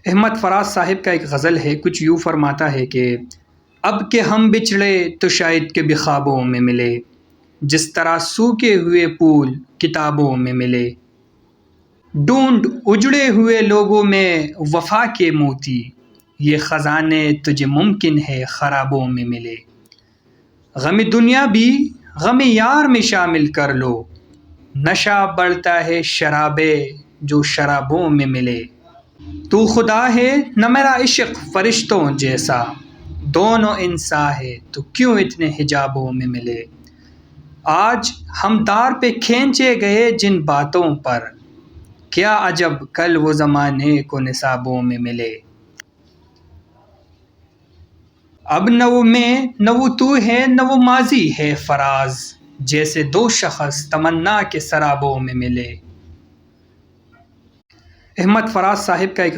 احمد فراز صاحب کا ایک غزل ہے، کچھ یوں فرماتا ہے کہ اب کہ ہم بچھڑے تو شاید کہ بھی خوابوں میں ملے، جس طرح سوکھے ہوئے پھول کتابوں میں ملے، ڈھونڈ اجڑے ہوئے لوگوں میں وفا کے موتی، یہ خزانے تجھے ممکن ہے خرابوں میں ملے، غم دنیا بھی غم یار میں شامل کر لو، نشہ بڑھتا ہے شراب جو شرابوں میں ملے، تو خدا ہے نہ میرا عشق فرشتوں جیسا، دونوں انسا ہے تو کیوں اتنے حجابوں میں ملے، آج ہم تار پہ کھینچے گئے جن باتوں پر، کیا عجب کل وہ زمانے کو نصابوں میں ملے، اب نہ وہ میں نہ وہ تو ہے نہ وہ ماضی ہے فراز، جیسے دو شخص تمنا کے سرابوں میں ملے۔ احمد فراز صاحب کا ایک